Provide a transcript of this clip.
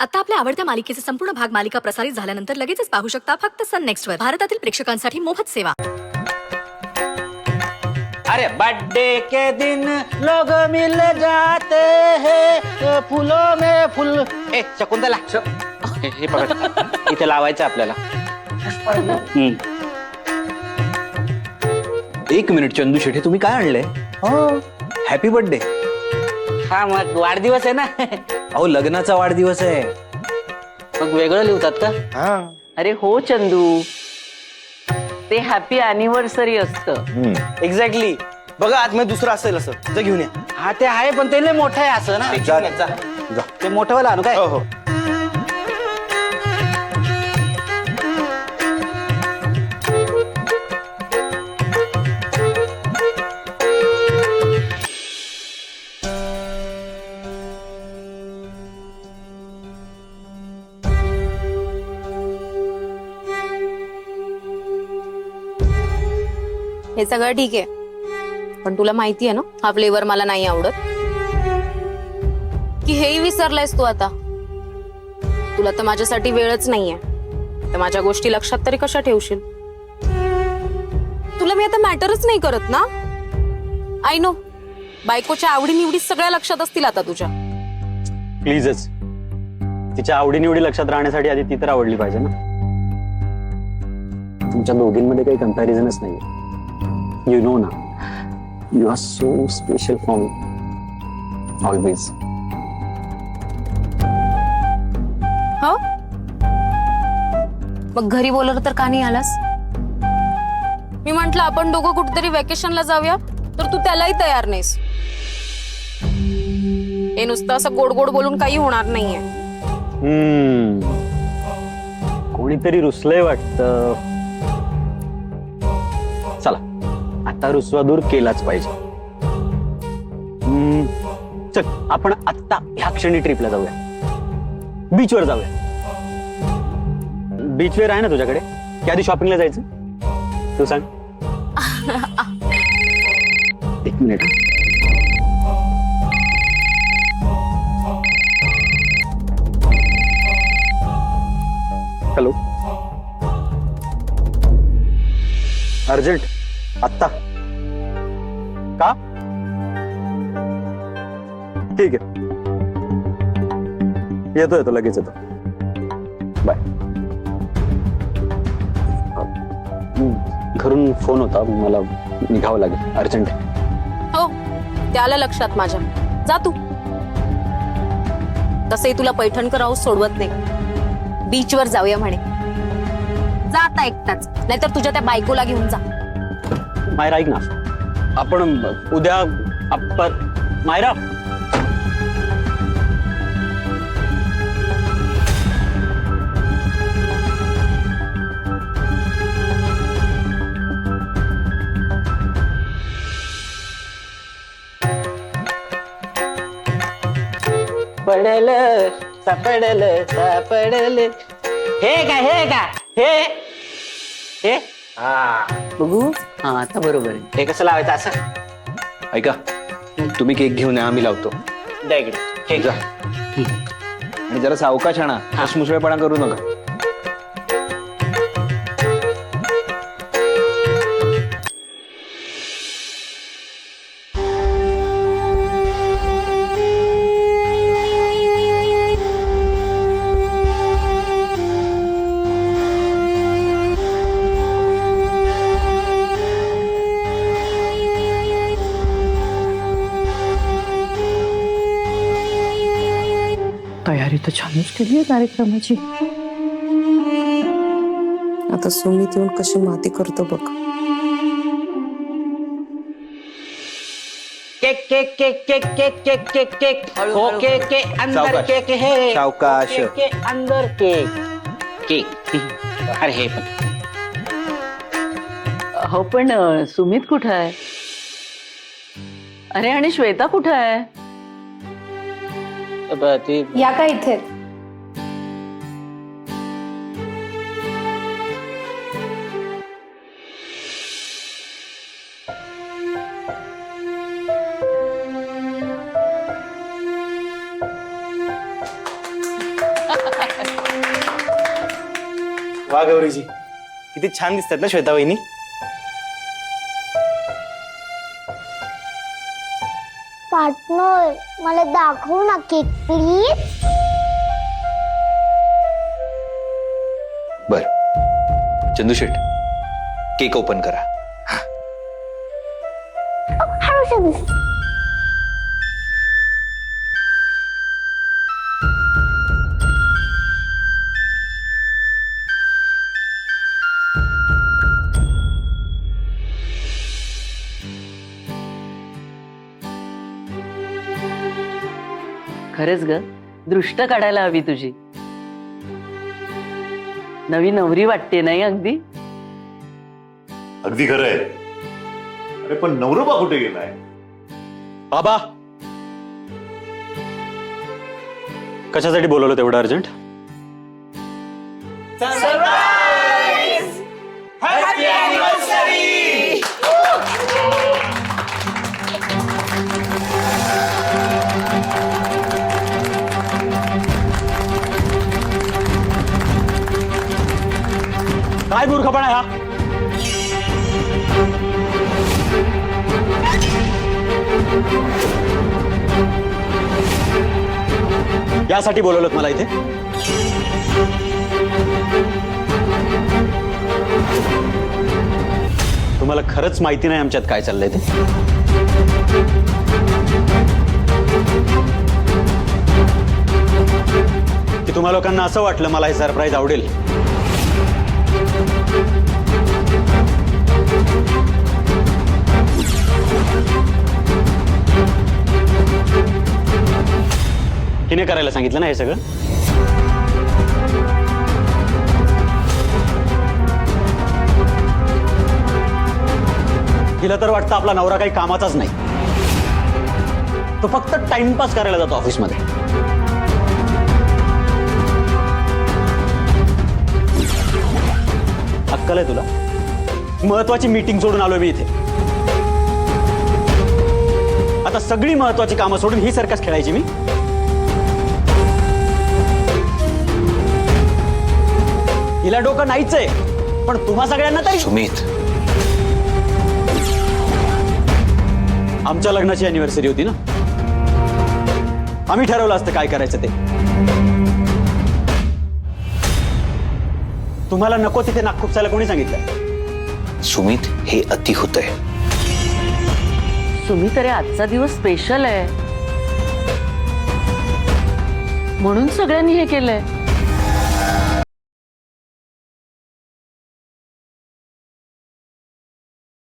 आता आपल्या आवडत्या मालिकेचे संपूर्ण भाग मालिका प्रसारित झाल्यानंतर लगेचच पाहू शकता फक्त सन नेक्स्ट वर. भारतातील प्रेक्षकांसाठी मोफत सेवा. अरे बर्थडे के दिन लोग मिल जाते हैं फूलों में फूल. ए शकुंतला हे बघा इथे लावायचं आपल्याला. एक मिनिट चंदू शेट्टी, तुम्ही काय आणलंय? Happy birthday. हा मग वाढदिवस आहे ना. अहो लग्नाचा वाढदिवस आहे. मग वेगळं लिहतात का? अरे हो चंदू, ते हॅपी अॅनिव्हर्सरी असतं. एक्झॅक्टली. बघा आतमध्ये दुसरं असेल असं, जा घेऊन या. हा ते आहे पण ते लय मोठं आहे असं ना. जा. जा. ते मोठं वाला आणू काय? हो हो. हे सगळं ठीक आहे, पण तुला माहिती आहे ना हा फ्लेवर मला नाही आवडत. की हेही विसरलायस तू आता? तुला तर माझ्यासाठी वेळच नाहीये, तर माझ्या गोष्टी लक्षात तरी कशा ठेवशील? तुला मी आता मॅटरच नाही करत ना. आय नो, बायकोच्या आवडीनिवडी सगळ्या लक्षात असतील आता तुझ्या. प्लीजच, तिच्या आवडीनिवडी लक्षात राहण्यासाठी आधी ती तर आवडली पाहिजे ना. तुमच्या दोघींमध्ये काही कम्पॅरिझनच नाहीये. You know ना, you are so special for me. Always. हो, मग घरी बोलवलं तर का नाही आलास? मी म्हंटल आपण दोघं कुठेतरी वेकेशनला जाऊया, तर तू त्यालाही तयार नाहीस. हे नुसतं असं गोड गोड बोलून काही होणार नाहीये. कोणीतरी रुसलंय वाटतं. चला, आता रुसवा दूर केलाच पाहिजे. चल आपण आत्ता ह्या क्षणी ट्रिपला जाऊया. बीचवर जाऊया. बीचवर आहे ना तुझ्याकडे? की आधी शॉपिंगला जायचं? तू सांग. एक मिनिट. हॅलो, अर्जंट आत्ता का? ठीक आहे, येतो लगेच येतो. बाय. घरून फोन होता, मला निघावं लागेल, अर्जंट आहे. हो, त्याला लक्षात माझ्या. जा तू. तसंही तुला पैठणकर हाऊस सोडवत नाही. बीचवर जाऊया म्हणे. जा आता एकटाच, नाहीतर तुझ्या त्या बायकोला घेऊन जा. मायरा ऐक ना, आपण उद्या मायरा. पडल सापडल सापडल. हे का हे हा बघू. हा आता बरोबर आहे. हे कसं लावायचं असं? ऐका, तुम्ही केक घेऊन या, आम्ही लावतो. द्या इकडे. हे जा. आणि जरा सावकाश आणा, मुसमुसळेपणा करू नका. तयारी तर छानच केली आहे कार्यक्रमाची. आता सुमित येऊन कशी माती करतो बघ. Cake cake cake cake cake cake cake cake. हो केक के अंदर सावकाश. केक है. सावकाश. केक के अंदर केक. केक. अरे हे पण. हो पण सुमित कुठं आहे? अरे आणि श्वेता कुठं आहे? ती या का इथे? वा गौरीजी, किती छान दिसतात ना श्वेता वहिनी. पार्टनर मला दाखवू ना केक प्लीज. बर चंदूशेठ, केक ओपन करा. खरेच ग, दृष्ट काढायला हवी तुझी. नवी नवरी वाटते नाही अगदी. अगदी खरंय. अरे पण नवरोबा कुठे गेलाय? बाबा, कशासाठी बोलवलं तेवढं अर्जंट? काय मूर्खपणा आहे हा? यासाठी बोलवलं मला इथे? तुम्हाला खरंच माहिती नाही आमच्यात काय चाललंय ते? की तुम्हा लोकांना असं वाटलं मला हे सरप्राईज आवडेल? तिने करायला सांगितलं ना हे सगळं? तिला तर वाटतं आपला नवरा काही कामाचाच नाही, तो फक्त टाइमपास करायला जातो ऑफिसमध्ये. अक्कल आहे तुला? महत्वाची मीटिंग सोडून आलोय मी इथे. आता सगळी महत्वाची कामं सोडून ही सर्कस खेळायची मी? हिला डोकं नाहीच आहे, पण तुम्हा सगळ्यांना तरी. सुमित, आमच्या लग्नाची अॅनिव्हर्सरी होती ना, आम्ही ठरवलं असतं काय करायचं ते. तुम्हाला नको तिथे नाक खुपसायला कोणी सांगितलं? सुमित, हे अति होतंय. सुमित, अरे आजचा दिवस स्पेशल आहे म्हणून सगळ्यांनी हे केलंय.